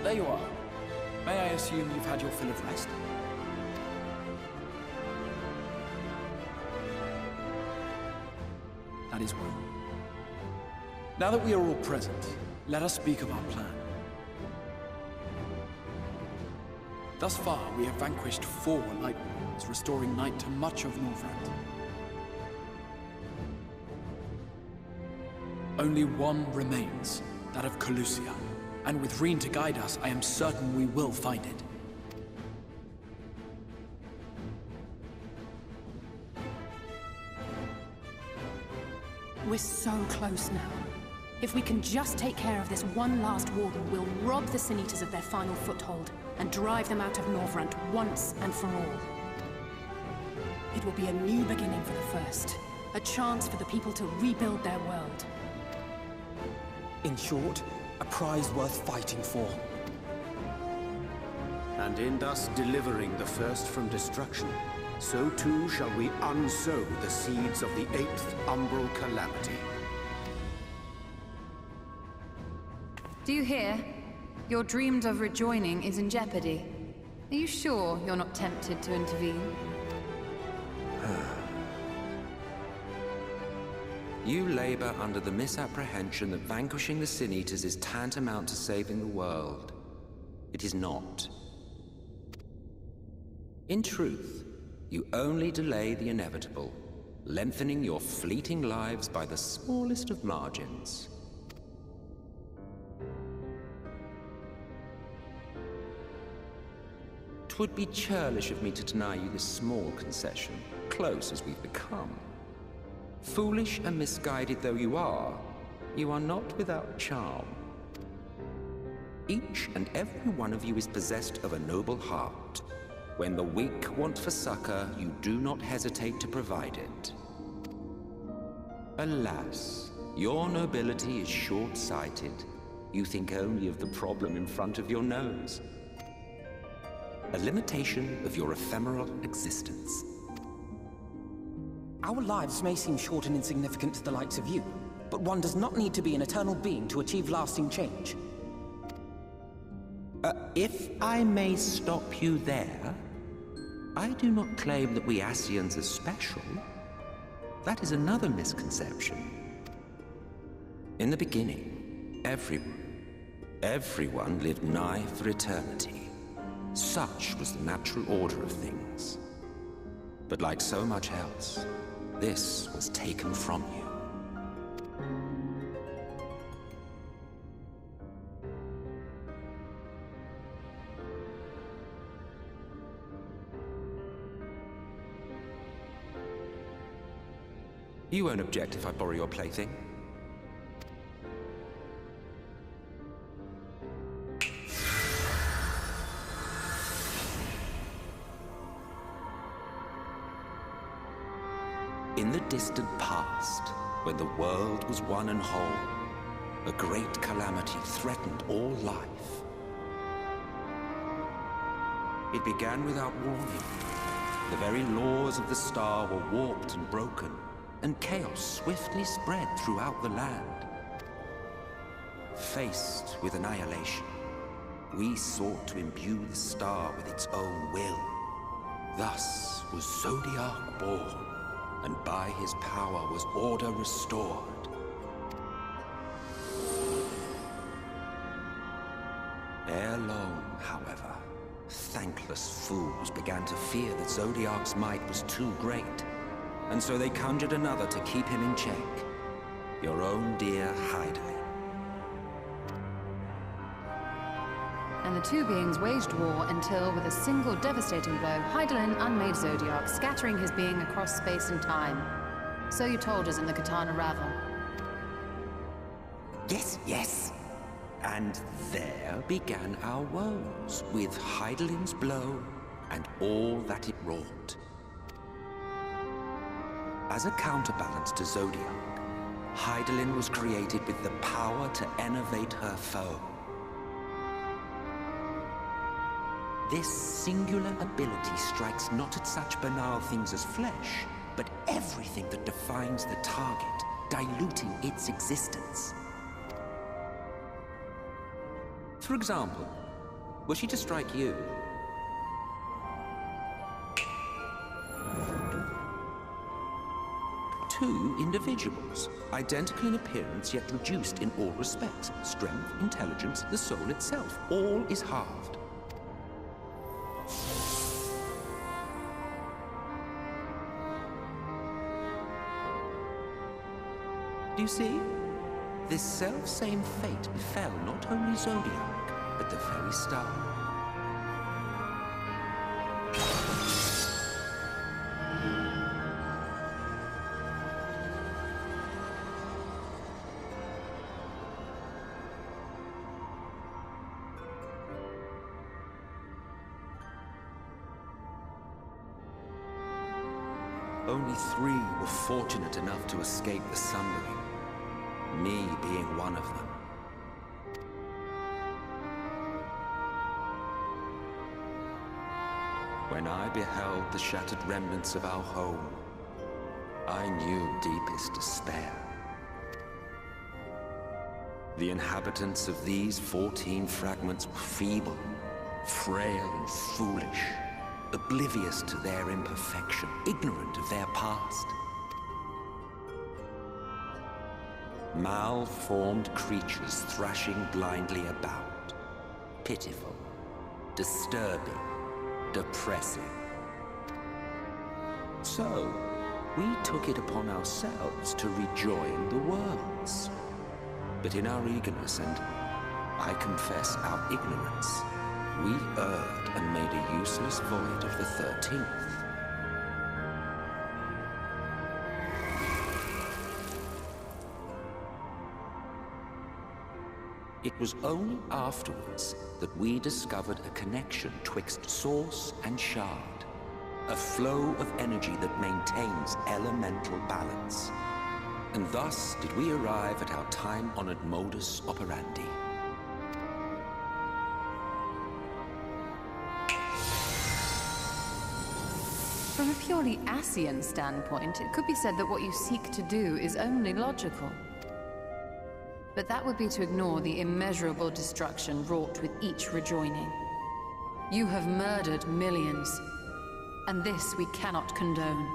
there you are. May I assume you've had your fill of rest? That is well. Now that we are all present, let us speak of our plan. Thus far, we have vanquished 4 Light Warlords, restoring Night to much of Northrend. Only one remains, that of Calusia, and with Reen to guide us, I am certain we will find it. We're so close now. If we can just take care of this one last warden, we'll rob the Sin Eaters of their final foothold and drive them out of Northrend once and for all. It will be a new beginning for the First, a chance for the people to rebuild their world. In short, a prize worth fighting for. And in thus delivering the First from destruction, so too shall we unsow the seeds of the 8th Umbral Calamity. Do you hear? Your dreamed of rejoining is in jeopardy. Are you sure you're not tempted to intervene? You labor under the misapprehension that vanquishing the Sin Eaters is tantamount to saving the world. It is not. In truth, you only delay the inevitable, lengthening your fleeting lives by the smallest of margins. Twould be churlish of me to deny you this small concession, close as we've become. Foolish and misguided though you are not without charm. Each and every one of you is possessed of a noble heart. When the weak want for succor, you do not hesitate to provide it. Alas, your nobility is short-sighted. You think only of the problem in front of your nose. A limitation of your ephemeral existence. Our lives may seem short and insignificant to the likes of you, but one does not need to be an eternal being to achieve lasting change. If I may stop you there, I do not claim that we Ascians are special. That is another misconception. In the beginning, everyone lived nigh for eternity. Such was the natural order of things. But like so much else, this was taken from you. You won't object if I borrow your plaything? In the distant past, when the world was one and whole, a great calamity threatened all life. It began without warning. The very laws of the star were warped and broken, and chaos swiftly spread throughout the land. Faced with annihilation, we sought to imbue the star with its own will. Thus was Zodiac born, and by his power was order restored. Ere long, however, thankless fools began to fear that Zodiac's might was too great, and so they conjured another to keep him in check. Your own dear Hydaelyn. And the two beings waged war until, with a single devastating blow, Hydaelyn unmade Zodiac, scattering his being across space and time. So you told us in the Katana Ravel. Yes, yes. And there began our woes, with Hydaelyn's blow and all that it wrought. As a counterbalance to Zodiac, Hydaelyn was created with the power to enervate her foe. This singular ability strikes not at such banal things as flesh, but everything that defines the target, diluting its existence. For example, Were she to strike you? Two individuals, identical in appearance yet reduced in all respects. Strength, intelligence, the soul itself, all is halved. Do you see? This self-same fate befell not only Zodiac, but the very star. Only 3 were fortunate enough to escape the Sundering. Me being one of them. When I beheld the shattered remnants of our home, I knew deepest despair. The inhabitants of these 14 fragments were feeble, frail and foolish, oblivious to their imperfection, ignorant of their past. Malformed creatures thrashing blindly about. Pitiful, disturbing, depressing. So, we took it upon ourselves to rejoin the worlds. But in our eagerness and, I confess, our ignorance, we erred and made a useless void of the 13th. It was only afterwards that we discovered a connection twixt source and shard, a flow of energy that maintains elemental balance. And thus did we arrive at our time-honored modus operandi. From a purely Ascian standpoint, it could be said that what you seek to do is only logical. But that would be to ignore the immeasurable destruction wrought with each rejoining. You have murdered millions, and this we cannot condone.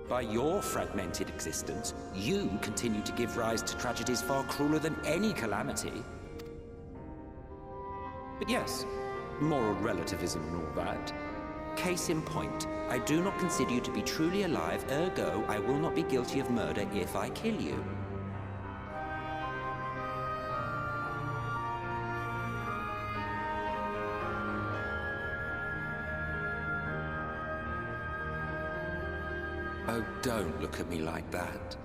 By your fragmented existence, you continue to give rise to tragedies far crueler than any calamity. But yes, moral relativism and all that. Case in point, I do not consider you to be truly alive, ergo I will not be guilty of murder if I kill you. Oh, don't look at me like that.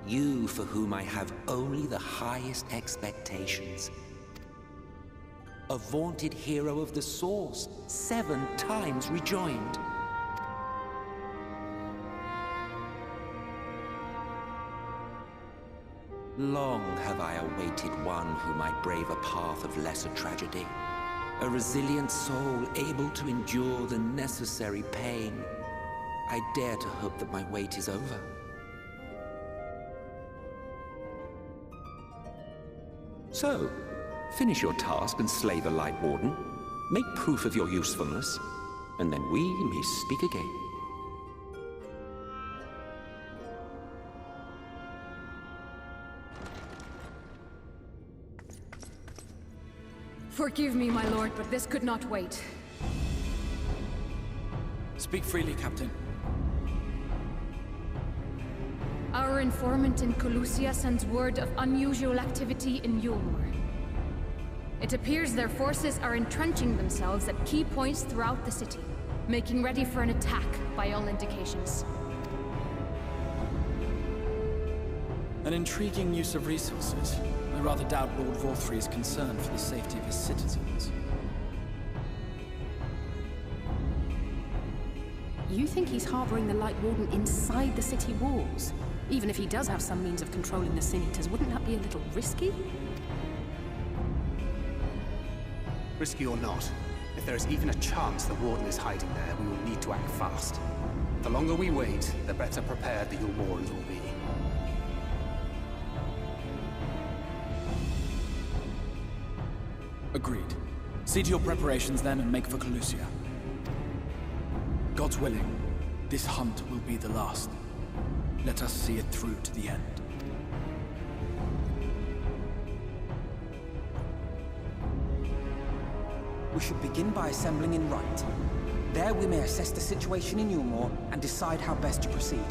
You for whom I have only the highest expectations. A vaunted hero of the Source, 7 times rejoined. Long have I awaited one who might brave a path of lesser tragedy. A resilient soul able to endure the necessary pain. I dare to hope that my wait is over. So, finish your task and slay the Light Warden. Make proof of your usefulness, and then we may speak again. Forgive me, my lord, but this could not wait. Speak freely, Captain. Our informant in Colusia sends word of unusual activity in Yulmore. It appears their forces are entrenching themselves at key points throughout the city, making ready for an attack by all indications. An intriguing use of resources. I rather doubt Lord Vorthry is concerned for the safety of his citizens. You think he's harboring the Light Warden inside the city walls? Even if he does have some means of controlling the Sin Eaters, wouldn't that be a little risky? Risky or not, if there is even a chance the Warden is hiding there, we will need to act fast. The longer we wait, the better prepared the Yulmorans will be. Agreed. See to your preparations then and make for Calusia. God's willing, this hunt will be the last. Let us see it through to the end. We should begin by assembling in Rite. There we may assess the situation in Yulmore and decide how best to proceed.